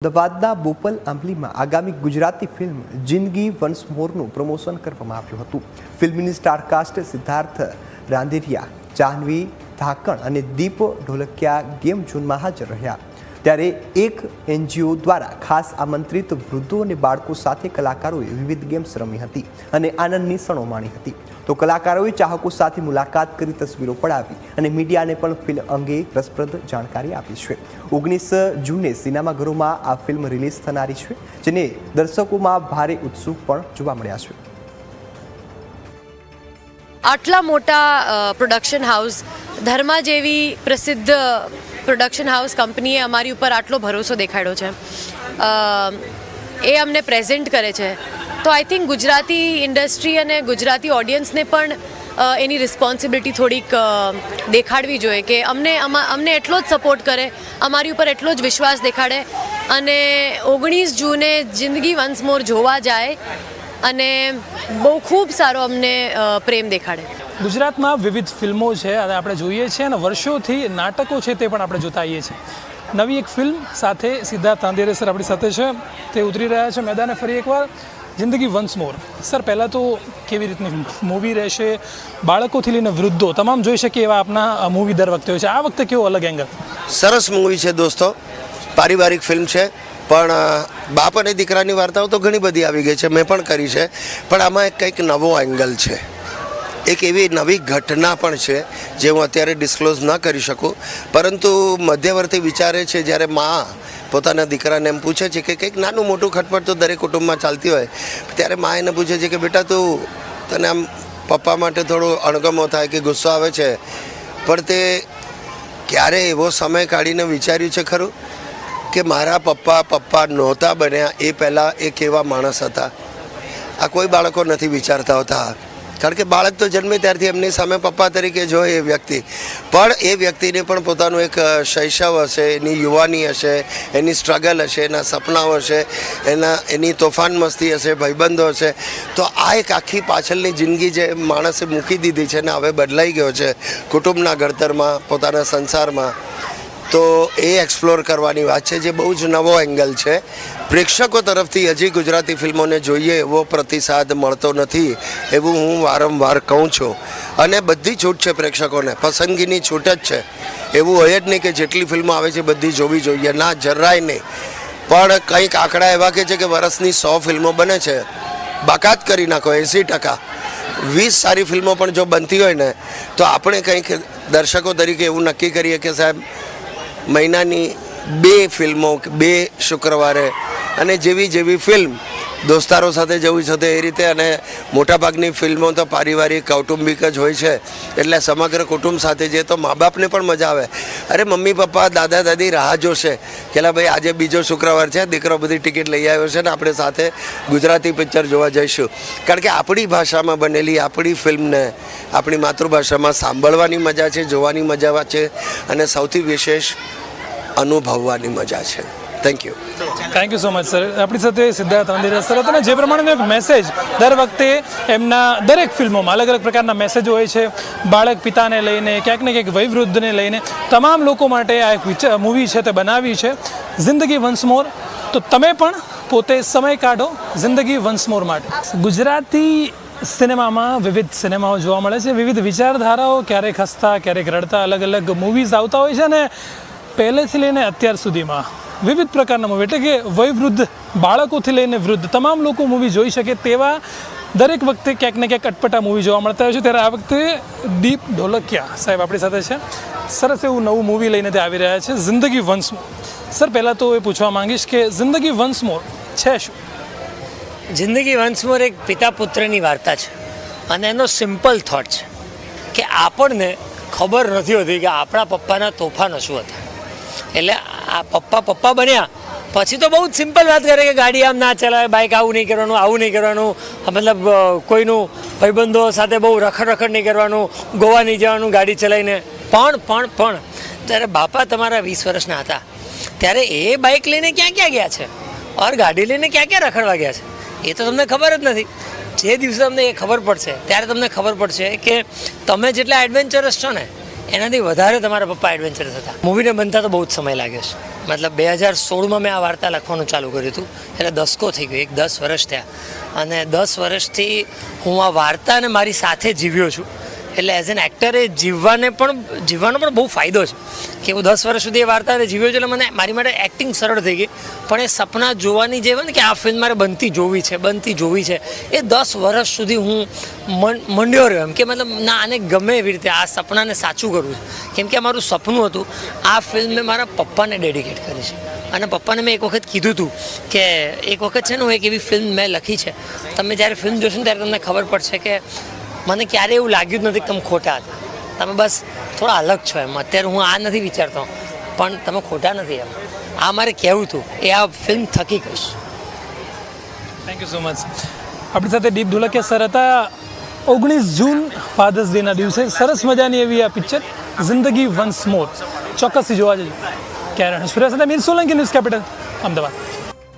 અમદાવાદના બોપલ આંબલીમાં આગામી ગુજરાતી ફિલ્મ જિંદગી વન્સ મોરનું પ્રમોશન કરવામાં આવ્યું હતું. ફિલ્મની સ્ટારકાસ્ટ સિદ્ધાર્થ રાંદેરિયા, જાહ્નવી ધાકણ અને દીપ ઢોલકિયા ગેમ ઝોનમાં હાજર રહ્યા. ત્યારે એક એનજીઓ દ્વારા ખાસ આમંત્રિત વૃદ્ધો અને બાળકો સાથે કલાકારોએ વિવિધ ગેમ્સ રમી હતી અને આનંદની ક્ષણો માણી હતી. તો કલાકારોએ ચાહકો સાથે મુલાકાત કરી તસવીરો પડાવી અને મીડિયાને પણ ફિલ્મ અંગે રસપ્રદ જાણકારી આપી છે. 19 જૂને સિનેમાઘરોમાં આ ફિલ્મ રિલીઝ થનારી છે, જેને દર્શકોમાં ભારે ઉત્સુક પણ જોવા મળ્યા છે. આટલા મોટા પ્રોડક્શન હાઉસ, ધર્મા જેવી પ્રસિદ્ધ પ્રોડક્શન હાઉસ કંપનીએ અમારી ઉપર આટલો ભરોસો દેખાડ્યો છે, એ અમને પ્રેઝન્ટ કરે છે. તો આઈ થિંક ગુજરાતી ઇન્ડસ્ટ્રી અને ગુજરાતી ઓડિયન્સને પણ એની રિસ્પોન્સિબિલિટી થોડીક દેખાડવી જોઈએ કે અમને એટલો જ સપોર્ટ કરે, અમારી ઉપર એટલો જ વિશ્વાસ દેખાડે અને 19 જૂને જિંદગી વન્સ મોર જોવા જાય અને બહુ ખૂબ સારો અમને પ્રેમ દેખાડે. ગુજરાતમાં વિવિધ ફિલ્મો છે અને આપણે જોઈએ છીએ અને વર્ષોથી નાટકો છે તે પણ આપણે જોતા આવીએ છીએ. નવી એક ફિલ્મ સાથે સિદ્ધાર્થ રાંદેરિયા સર આપણી સાથે છે, તે ઉતરી રહ્યા છે મેદાને ફરી એકવાર. જિંદગી વન્સ મોર સર, પહેલાં તો કેવી રીતની મૂવી રહેશે? બાળકોથી લઈને વૃદ્ધો તમામ જોઈ શકે એવા આપના મૂવી દર વખતે હોય છે. આ વખતે કેવો અલગ એંગલ? સરસ મૂવી છે દોસ્તો, પારિવારિક ફિલ્મ છે, પણ બાપ અને દીકરાની વાર્તાઓ તો ઘણી બધી આવી ગઈ છે, મેં પણ કરી છે, પણ આમાં કંઈક નવો એંગલ છે, એક એવી નવી ઘટના પણ છે જે હું અત્યારે ડિસ્ક્લોઝ ન કરી શકું, પરંતુ મધ્યવર્તી વિચારે છે જ્યારે મા પોતાના દીકરાને એમ પૂછે છે કે કંઈક નાનું મોટું ખટપટ તો દરેક કુટુંબમાં ચાલતી હોય, ત્યારે મા એને પૂછે છે કે બેટા તું તને આમ પપ્પા માટે થોડો અણગમો થાય કે ગુસ્સો આવે છે, પણ તે ક્યારે એવો સમય કાઢીને વિચાર્યું છે ખરું કે મારા પપ્પા નહોતા બન્યા એ પહેલાં એ કેવા માણસ હતા? આ કોઈ બાળકો નથી વિચારતા હોતા, કારણ કે બાળક તો જન્મે ત્યારથી એમની સામે પપ્પા તરીકે જોઈ એ વ્યક્તિ, પણ એ વ્યક્તિને પણ પોતાનું એક શૈશવ હશે, એની યુવાની હશે, એની સ્ટ્રગલ હશે, એના સપનાઓ હશે, એની તોફાન મસ્તી હશે, ભાઈબંધો હશે. તો આ એક આખી પાછળની જિંદગી જે માણસે મૂકી દીધી છે ને હવે બદલાઈ ગયો છે કુટુંબના ઘડતરમાં, પોતાના સંસારમાં, તો એ એક્સપ્લોર કરવાની વાત છે જે બહુ જ નવો એંગલ છે. પ્રેક્ષકો તરફથી હજી ગુજરાતી ફિલ્મોને જોઈએ એવો પ્રતિસાદ મળતો નથી એવું હું વારંવાર કહું છું, અને બધી છૂટ છે પ્રેક્ષકોને, પસંદગીની છૂટ જ છે. એવું હોય જ નહીં કે જેટલી ફિલ્મો આવે છે બધી જોવી જોઈએ, ના, જરાય નહીં. પણ કંઈક આંકડા એવા કહે છે કે વર્ષની 100 ફિલ્મો બને છે, બાકાત કરી નાખો 80%, 20 સારી ફિલ્મો પણ જો બનતી હોય ને તો આપણે કંઈક દર્શકો તરીકે એવું નક્કી કરીએ કે સાહેબ મહિનાની 2 ફિલ્મો, 2 શુક્રવારે, અને જેવી ફિલ્મ દોસ્તારો સાથે જવું છે એ રીતે. અને મોટાભાગની ફિલ્મો તો પારિવારિક કૌટુંબિક જ હોય છે, એટલે સમગ્ર કુટુંબ સાથે જઈએ તો મા બાપને પણ મજા આવે. અરે મમ્મી પપ્પા દાદા દાદી રાહ જોશે કે ભાઈ આજે બીજો શુક્રવાર છે, દીકરો બધી ટિકિટ લઈ આવ્યો છે ને આપણે સાથે ગુજરાતી પિક્ચર જોવા જઈશું. કારણ કે આપણી ભાષામાં બનેલી આપણી ફિલ્મને આપણી માતૃભાષામાં સાંભળવાની મજા છે, જોવાની મજા છે, અને સૌથી વિશેષ અનુભવવાની મજા છે. Thank you so much sir. આપણી સાથે સિદ્ધાર્થ રાંદેરિયા સર હતા. જે પ્રમાણેનો એક મેસેજ દર વખતે એમના દરેક ફિલ્મોમાં અલગ અલગ પ્રકારના મેસેજો હોય છે, બાળક પિતાને લઈને, ક્યાંક ને ક્યાંક વયવૃદ્ધને લઈને, તમામ લોકો માટે આ એક મૂવી છે તે બનાવી છે જિંદગી વન્સ મોર. તો તમે પણ પોતે સમય કાઢો જિંદગી વન્સ મોર માટે. ગુજરાતી સિનેમામાં વિવિધ સિનેમાઓ જોવા મળે છે, વિવિધ વિચારધારાઓ, ક્યારેક હસતા ક્યારેક રડતા અલગ અલગ મૂવીઝ આવતા હોય છે, અને પહેલેથી લઈને અત્યાર સુધીમાં વિવિધ પ્રકારના મૂવી, એટલે કે વયવૃદ્ધ બાળકોથી લઈને વૃદ્ધ તમામ લોકો મૂવી જોઈ શકે તેવા દરેક વખતે ક્યાંક ને ક્યાંક અટપટા મૂવી જોવા મળતા હોય છે. ત્યારે આ વખતે દીપ ઢોલકિયા સાહેબ આપણી સાથે છે. સરસ એવું નવું મૂવી લઈને તે આવી રહ્યા છે, જિંદગી વન્સ મોર. સર, પહેલાં તો એ પૂછવા માંગીશ કે જિંદગી વન્સ મોર છે શું? જિંદગી વન્સ મોર એક પિતા પુત્રની વાર્તા છે, અને એનો સિમ્પલ થોટ છે કે આપણને ખબર નથી હોતી કે આપણા પપ્પાના તોફાનો શું હતા. એટલે આ પપ્પા બન્યા પછી તો બહુ જ સિમ્પલ વાત કરે કે ગાડી આમ ના ચલાવે, બાઇક આવું નહીં કરવાનું, મતલબ કોઈનું ભાઈબંધો સાથે બહુ રખડ નહીં કરવાનું, ગોવા નહીં જવાનું ગાડી ચલાવીને. પણ ત્યારે બાપા તમારા 20 વર્ષના હતા ત્યારે એ બાઇક લઈને ક્યાં ગયા છે, ઓર ગાડી લઈને ક્યાં રખડવા ગયા છે, એ તો તમને ખબર જ નથી. જે દિવસે તમને એ ખબર પડશે ત્યારે તમને ખબર પડશે કે તમે જેટલા એડવેન્ચરસ છો ને એનાથી વધારે તમારા પપ્પા એડવેન્ચરસ હતા. મૂવીને બનતા તો બહુ જ સમય લાગ્યો છે. મતલબ 2016માં મેં આ વાર્તા લખવાનું ચાલુ કર્યું હતું, એટલે દસકો થઈ ગયો, 10 વર્ષ થયા. અને 10 વર્ષથી હું આ વાર્તાને મારી સાથે જીવ્યો છું. એટલે એઝ એન એક્ટરે જીવવાનો પણ બહુ ફાયદો છે કે હું 10 વર્ષ સુધી એ વાર્તાને જીવ્યો છું. એટલે મને મારી માટે એક્ટિંગ સરળ થઈ ગઈ. પણ એ સપના જોવાની જે હોય ને કે આ ફિલ્મ મારે બનતી જોવી છે, એ 10 વર્ષ સુધી હું મંડ્યો રહ્યો એમ કે મતલબ ના, આને ગમે એવી રીતે આ સપનાને સાચું કરવું છે. કેમ કે મારું સપનું હતું, આ ફિલ્મ મેં મારા પપ્પાને ડેડિકેટ કરી છે. અને પપ્પાને મેં એક વખત કીધું હતું કે એક વખત છે ને હું એક એવી ફિલ્મ મેં લખી છે, તમે જ્યારે ફિલ્મ જોશો ને ત્યારે તમને ખબર પડશે કે મને ક્યારેય એવું લાગ્યું જ નથી કે તમે ખોટા હતા, તમે બસ થોડા અલગ છો એમ. અત્યારે હું આ નથી વિચારતો, પણ તમે ખોટા નથી એમ. આ મારે કહેવું હતું, એ આ ફિલ્મ થકી કહીશ. Thank you so much. આપણી સાથે દીપ ધોળકિયા સર હતા. 19 જૂન ફાધર્સ ડેના દિવસે સરસ મજાની એવી આ પિક્ચર જિંદગી વન્સ મોર ચોક્કસથી જોવા જજો. કેરણ સુરેશ સાથે મીર સોલંકી, ન્યૂઝ કેપિટલ, અમદાવાદ.